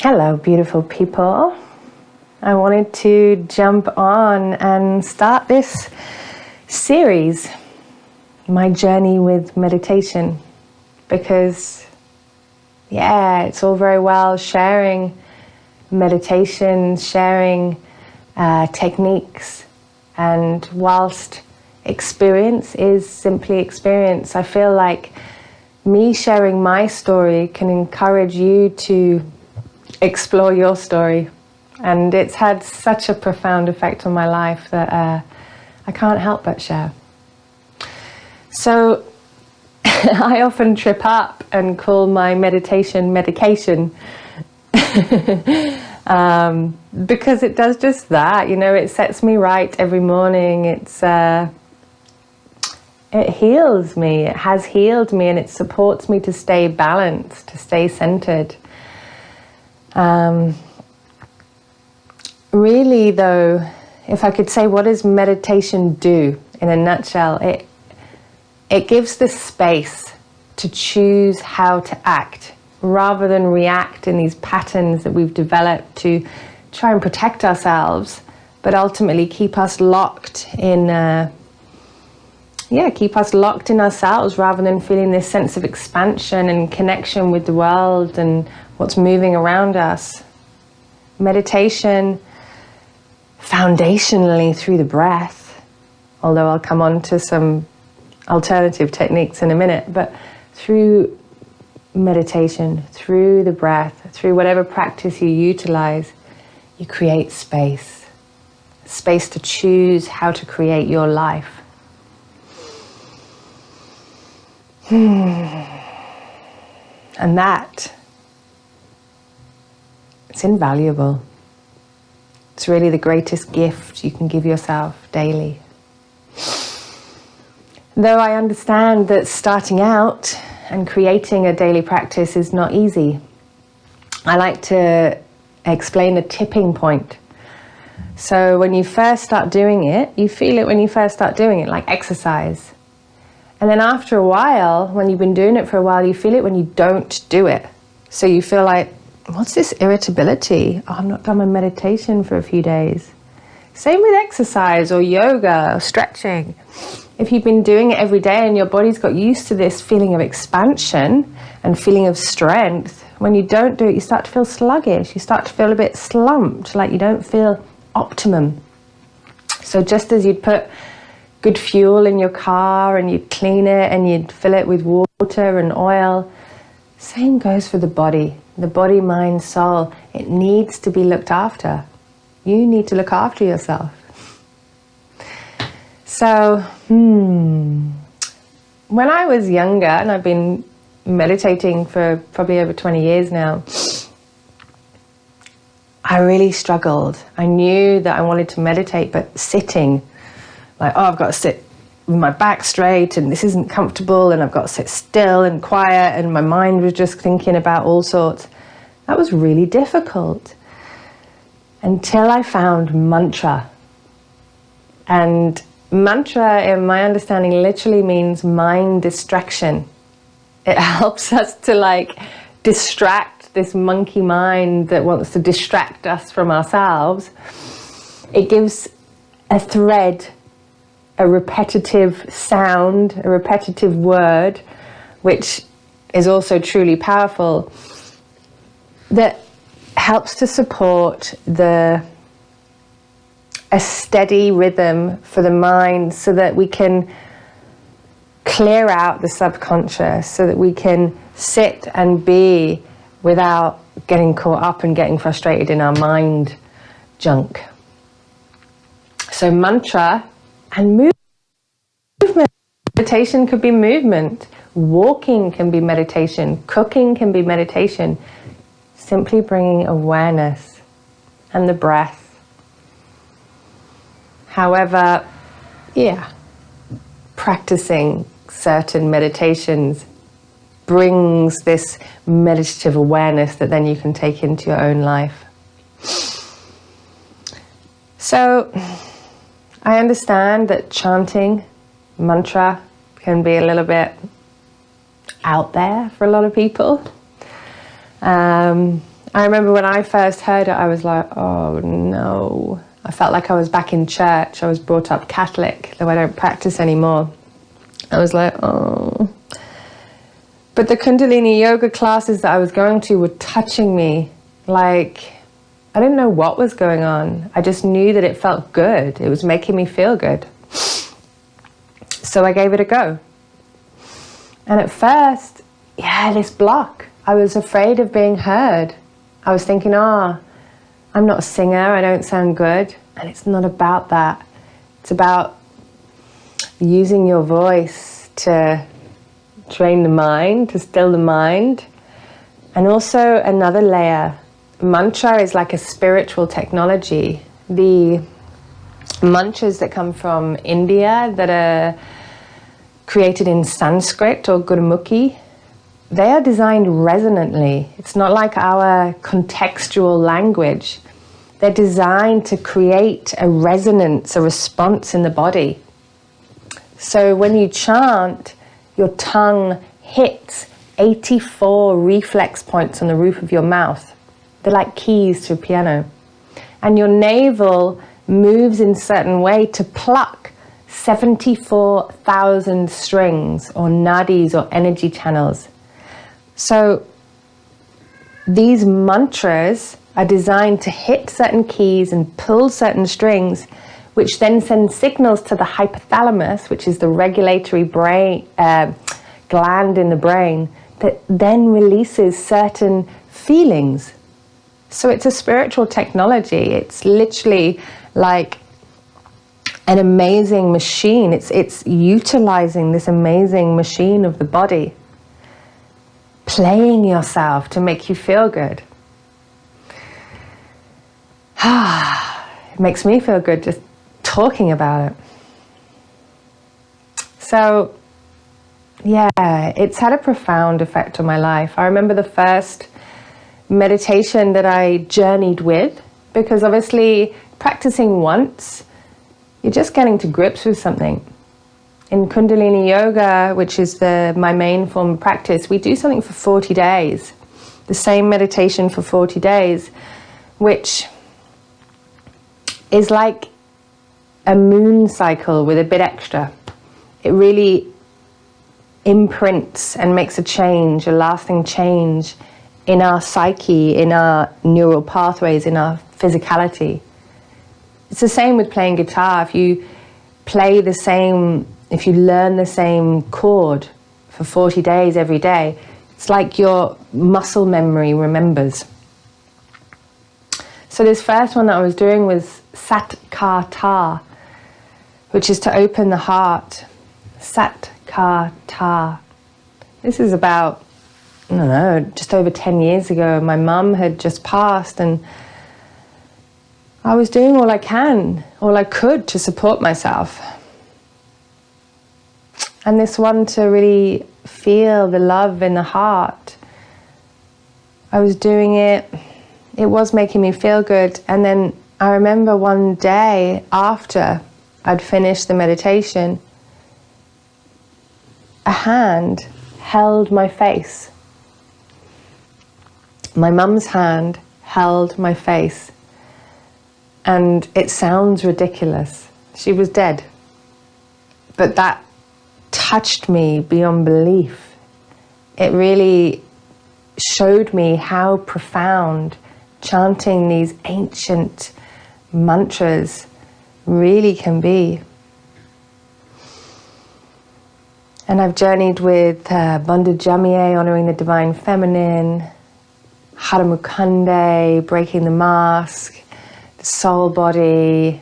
Hello, beautiful people. I wanted to jump on and start this series, my journey with meditation, because it's all very well sharing meditation, sharing techniques, and whilst experience is simply experience, I feel like me sharing my story can encourage you to explore your story, and it's had such a profound effect on my life that I can't help but share. So I often trip up and call my meditation medication because it does just that, it sets me right every morning. It heals me, it has healed me, and it supports me to stay balanced, to stay centered. Really though, if I could say, what does meditation do in a nutshell? It gives the space to choose how to act rather than react in these patterns that we've developed to try and protect ourselves, but ultimately keep us locked in ourselves rather than feeling this sense of expansion and connection with the world and what's moving around us. Meditation, foundationally through the breath, although I'll come on to some alternative techniques in a minute, but through meditation, through the breath, through whatever practice you utilize, you create space to choose how to create your life. And that, it's invaluable. It's really the greatest gift you can give yourself daily. Though I understand that starting out and creating a daily practice is not easy, I like to explain the tipping point. So when you first start doing it, you feel it when you first start doing it, like exercise. And then after a while, when you've been doing it for a while, you feel it when you don't do it. So you feel like, what's this irritability? Oh, I've not done my meditation for a few days. Same with exercise or yoga or stretching. If you've been doing it every day and your body's got used to this feeling of expansion and feeling of strength, when you don't do it, you start to feel sluggish. You start to feel a bit slumped, like you don't feel optimum. So just as you'd put good fuel in your car and you'd clean it and you'd fill it with water and oil, same goes for the body. The body, mind, soul, it needs to be looked after. You need to look after yourself. So, when I was younger, and I've been meditating for probably over 20 years now, I really struggled. I knew that I wanted to meditate, but sitting, like, I've got to sit with my back straight and this isn't comfortable and I've got to sit still and quiet and my mind was just thinking about all sorts. That was really difficult until I found mantra. And mantra, in my understanding, literally means mind distraction. It helps us to distract this monkey mind that wants to distract us from ourselves. It gives a thread, a repetitive sound, a repetitive word, which is also truly powerful, that helps to support a steady rhythm for the mind so that we can clear out the subconscious, so that we can sit and be without getting caught up and getting frustrated in our mind junk. So mantra and movement. Meditation could be movement. Walking can be meditation. Cooking can be meditation. Simply bringing awareness and the breath. However, practicing certain meditations brings this meditative awareness that then you can take into your own life. So I understand that chanting mantra can be a little bit out there for a lot of people. I remember when I first heard it, I was like, oh no. I felt like I was back in church. I was brought up Catholic, though I don't practice anymore. I was like, oh. But the Kundalini yoga classes that I was going to were touching me. Like, I didn't know what was going on. I just knew that it felt good. It was making me feel good. So I gave it a go. And at first, this block. I was afraid of being heard. I was thinking, I'm not a singer, I don't sound good. And it's not about that. It's about using your voice to train the mind, to still the mind. And also another layer. Mantra is like a spiritual technology. The mantras that come from India that are created in Sanskrit or Gurmukhi, they are designed resonantly. It's not like our contextual language. They're designed to create a resonance, a response in the body. So when you chant, your tongue hits 84 reflex points on the roof of your mouth. They're like keys to a piano. And your navel moves in a certain way to pluck 74,000 strings or nadis or energy channels. So these mantras are designed to hit certain keys and pull certain strings, which then send signals to the hypothalamus, which is the regulatory brain gland in the brain, that then releases certain feelings. So it's a spiritual technology. It's literally like an amazing machine. It's utilizing this amazing machine of the body, playing yourself to make you feel good. It makes me feel good just talking about it. So, it's had a profound effect on my life. I remember the first meditation that I journeyed with, because obviously practicing once, you're just getting to grips with something. In Kundalini Yoga, which is my main form of practice, we do something for 40 days. The same meditation for 40 days, which is like a moon cycle with a bit extra. It really imprints and makes a change, a lasting change in our psyche, in our neural pathways, in our physicality. It's the same with playing guitar. If you learn the same chord for 40 days every day, it's like your muscle memory remembers. So this first one that I was doing was Sat-Ka-Ta, which is to open the heart. Sat-Ka-Ta. This is about, just over 10 years ago. My mum had just passed, and I was doing all I could to support myself. And this one to really feel the love in the heart. I was doing it. It was making me feel good. And then I remember one day after I'd finished the meditation, a hand held my face. My mum's hand held my face. And it sounds ridiculous. She was dead. But that touched me beyond belief. It really showed me how profound chanting these ancient mantras really can be. And I've journeyed with Bandha Jamye, honoring the divine feminine, Haramukande, breaking the mask, the soul body,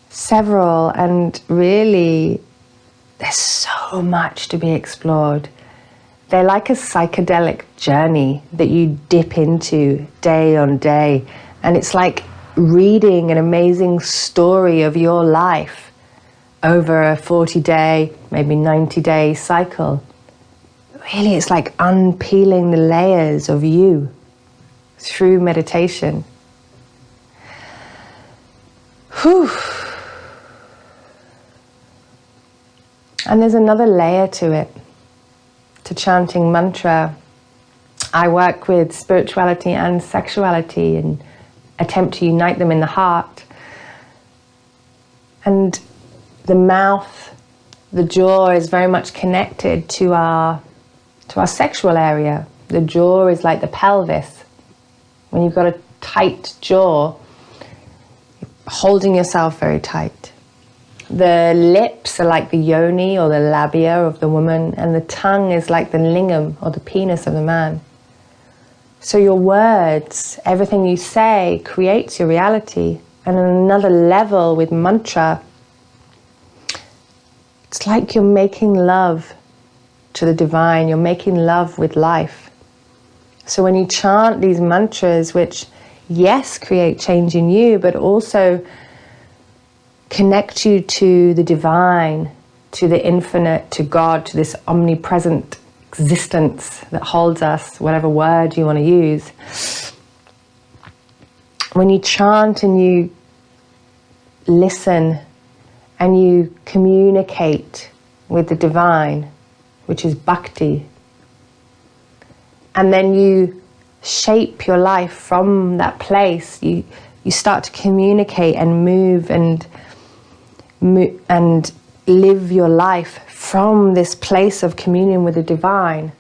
several, and really there's so much to be explored. They're like a psychedelic journey that you dip into day on day, and it's like reading an amazing story of your life over a 40-day, maybe 90-day cycle. Really, it's like unpeeling the layers of you through meditation. Whew. And there's another layer to it, to chanting mantra, I work with spirituality and sexuality and attempt to unite them in the heart. And the mouth, the jaw is very much connected to our sexual area. The jaw is like the pelvis. When you've got a tight jaw, you're holding yourself very tight. The lips are like the yoni or the labia of the woman, and the tongue is like the lingam or the penis of the man. So your words, everything you say, creates your reality. And on another level with mantra, it's like you're making love to the divine, you're making love with life. So when you chant these mantras, which, yes, create change in you, but also connect you to the divine, to the infinite, to God, to this omnipresent existence that holds us, whatever word you want to use. When you chant and you listen and you communicate with the divine, which is bhakti, and then you shape your life from that place, you start to communicate and move and live your life from this place of communion with the divine.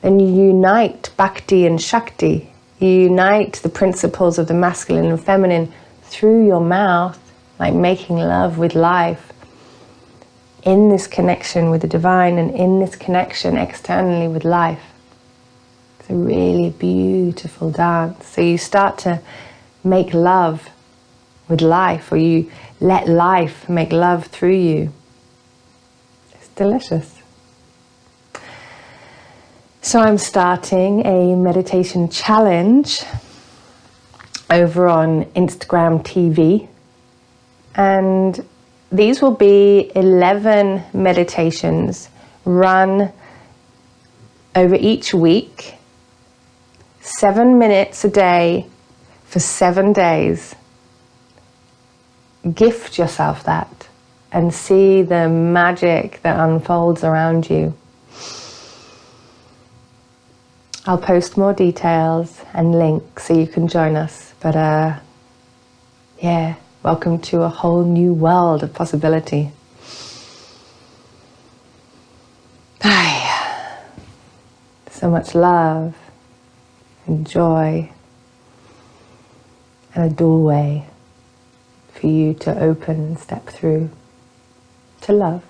Then you unite bhakti and shakti. You unite the principles of the masculine and feminine through your mouth, like making love with life, in this connection with the divine and in this connection externally with life. It's a really beautiful dance. So you start to make love with life, or you let life make love through you. It's delicious. So I'm starting a meditation challenge over on Instagram TV, and these will be 11 meditations run over each week, 7 minutes a day for 7 days. Gift yourself that and see the magic that unfolds around you. I'll post more details and links so you can join us. But yeah, welcome to a whole new world of possibility. So much love and joy and a doorway for you to open and step through to love.